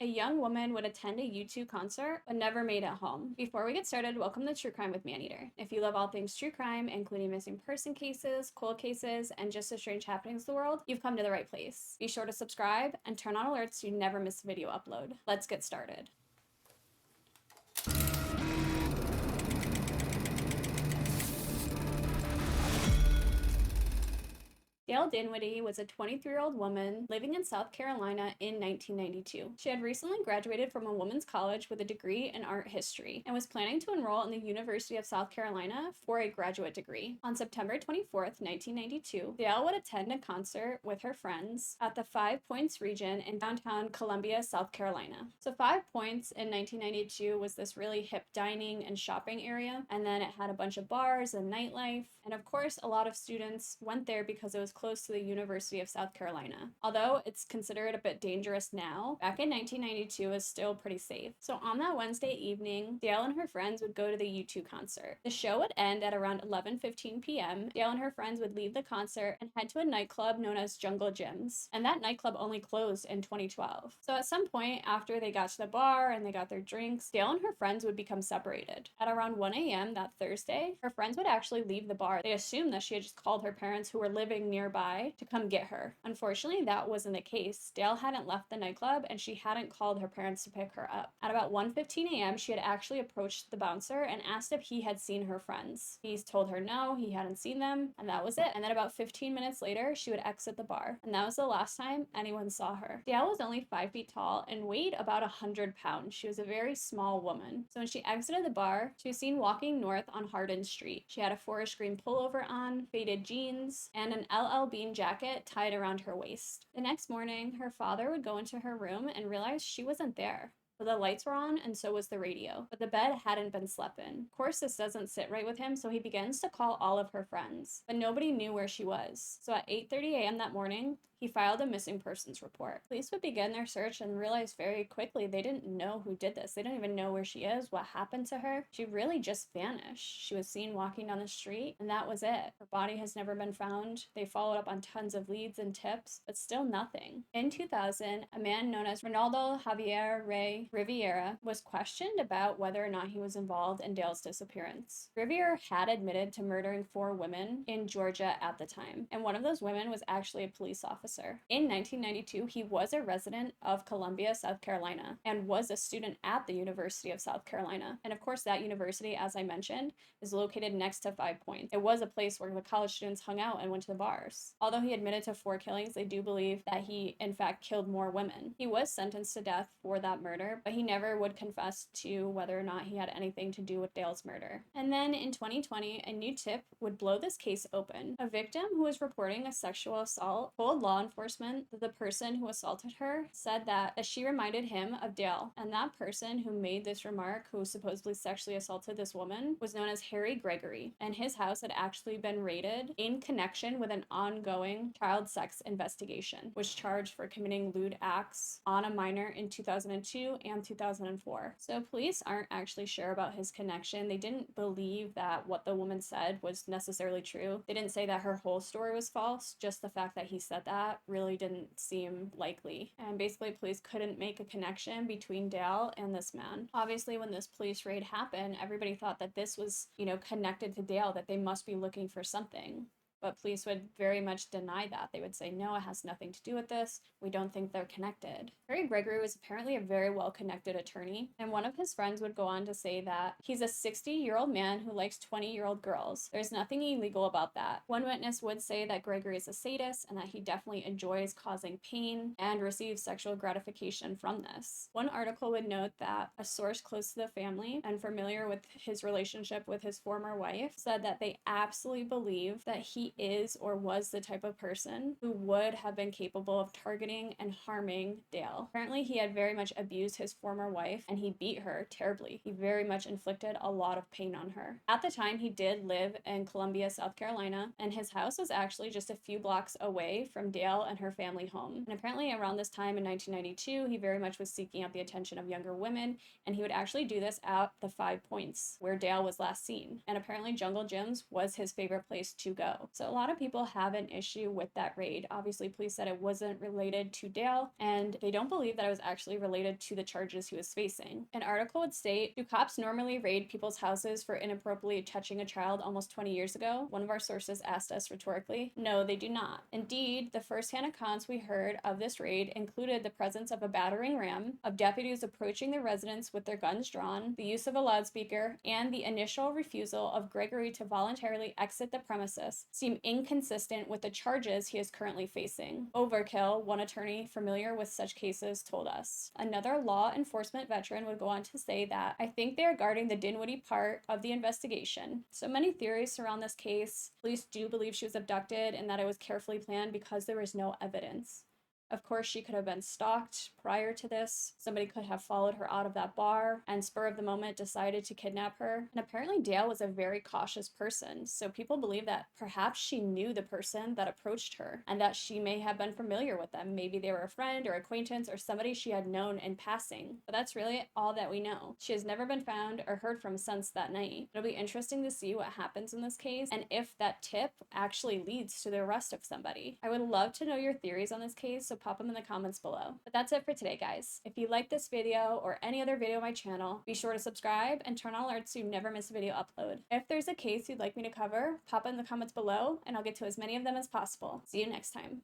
A young woman would attend a U2 concert but never made it home. Before we get started, welcome to True Crime with Maneater. If you love all things true crime, including missing person cases, cold cases, and just the strange happenings of the world, you've come to the right place. Be sure to subscribe and turn on alerts so you never miss a video upload. Let's get started. Dail Dinwiddie was a 23-year-old woman living in South Carolina in 1992. She had recently graduated from a women's college with a degree in art history and was planning to enroll in the University of South Carolina for a graduate degree. On September 24th, 1992, Dail would attend a concert with her friends at the Five Points region in downtown Columbia, South Carolina. So Five Points in 1992 was this really hip dining and shopping area, and then it had a bunch of bars and nightlife, and of course a lot of students went there because it was close to the University of South Carolina. Although it's considered a bit dangerous now, back in 1992 it was still pretty safe. So on that Wednesday evening, Dail and her friends would go to the U2 concert. The show would end at around 11:15 p.m. Dail and her friends would leave the concert and head to a nightclub known as Jungle Gyms, and that nightclub only closed in 2012. So at some point after they got to the bar and they got their drinks, Dail and her friends would become separated. At around 1 a.m. that Thursday, her friends would actually leave the bar. They assumed that she had just called her parents who were living nearby to come get her. Unfortunately, that wasn't the case. Dail hadn't left the nightclub and she hadn't called her parents to pick her up. At about 1:15 a.m., she had actually approached the bouncer and asked if he had seen her friends. He told her no, he hadn't seen them, and that was it. And then about 15 minutes later, she would exit the bar, and that was the last time anyone saw her. Dail was only 5 feet tall and weighed about 100 pounds. She was a very small woman. So when she exited the bar, she was seen walking north on Hardin Street. She had a forest green pullover on, faded jeans, and an LL Bean jacket tied around her waist. The next morning, her father would go into her room and realize she wasn't there. But the lights were on and so was the radio. But the bed hadn't been slept in. Of course, this doesn't sit right with him, so he begins to call all of her friends. But nobody knew where she was. So at 8:30 a.m. that morning, he filed a missing persons report. Police would begin their search and realized very quickly they didn't know who did this. They don't even know where she is, what happened to her. She really just vanished. She was seen walking down the street, and that was it. Her body has never been found. They followed up on tons of leads and tips, but still nothing. In 2000, a man known as Ronaldo Javier Rey Riviera was questioned about whether or not he was involved in Dail's disappearance. Riviera had admitted to murdering 4 women in Georgia at the time, and one of those women was actually a police officer. In 1992, he was a resident of Columbia, South Carolina, and was a student at the University of South Carolina. And of course, that university, as I mentioned, is located next to Five Points. It was a place where the college students hung out and went to the bars. Although he admitted to 4 killings, they do believe that he, in fact, killed more women. He was sentenced to death for that murder, but he never would confess to whether or not he had anything to do with Dail's murder. And then in 2020, a new tip would blow this case open. A victim who was reporting a sexual assault told law enforcement that the person who assaulted her said that she reminded him of Dail. And that person who made this remark, who supposedly sexually assaulted this woman, was known as Harry Gregory. And his house had actually been raided in connection with an ongoing child sex investigation, was charged for committing lewd acts on a minor in 2002 and 2004. So police aren't actually sure about his connection. They didn't believe that what the woman said was necessarily true. They didn't say that her whole story was false, just the fact that he said that really didn't seem likely. And basically police couldn't make a connection between Dail and this man. Obviously when this police raid happened, everybody thought that this was, connected to Dail, that they must be looking for something. But police would very much deny that. They would say, no, it has nothing to do with this. We don't think they're connected. Harry Gregory was apparently a very well-connected attorney, and one of his friends would go on to say that he's a 60-year-old man who likes 20-year-old girls. There's nothing illegal about that. One witness would say that Gregory is a sadist and that he definitely enjoys causing pain and receives sexual gratification from this. One article would note that a source close to the family and familiar with his relationship with his former wife said that they absolutely believe that he is or was the type of person who would have been capable of targeting and harming Dail. Apparently, he had very much abused his former wife and he beat her terribly. He very much inflicted a lot of pain on her. At the time, he did live in Columbia, South Carolina, and his house was actually just a few blocks away from Dail and her family home. And apparently, around this time in 1992, he very much was seeking out the attention of younger women, and he would actually do this at the Five Points, where Dail was last seen. And apparently, Jungle Gyms was his favorite place to go. So a lot of people have an issue with that raid. Obviously, police said it wasn't related to Dail, and they don't believe that it was actually related to the charges he was facing. An article would state, do cops normally raid people's houses for inappropriately touching a child almost 20 years ago? One of our sources asked us rhetorically. No, they do not. Indeed, the first-hand accounts we heard of this raid included the presence of a battering ram, of deputies approaching the residence with their guns drawn, the use of a loudspeaker, and the initial refusal of Gregory to voluntarily exit the premises seem inconsistent with the charges he is currently facing. Overkill, one attorney familiar with such cases told us. Another law enforcement veteran would go on to say that, I think they are guarding the Dinwiddie part of the investigation. So many theories surround this case. Police do believe she was abducted and that it was carefully planned because there was no evidence. Of course, she could have been stalked prior to this. Somebody could have followed her out of that bar and spur of the moment decided to kidnap her. And apparently Dail was a very cautious person. So people believe that perhaps she knew the person that approached her and that she may have been familiar with them. Maybe they were a friend or acquaintance or somebody she had known in passing. But that's really all that we know. She has never been found or heard from since that night. It'll be interesting to see what happens in this case and if that tip actually leads to the arrest of somebody. I would love to know your theories on this case, so pop them in the comments below. But that's it for today, guys. If you like this video or any other video on my channel, be sure to subscribe and turn on alerts so you never miss a video upload. If there's a case you'd like me to cover, pop it in the comments below and I'll get to as many of them as possible. See you next time.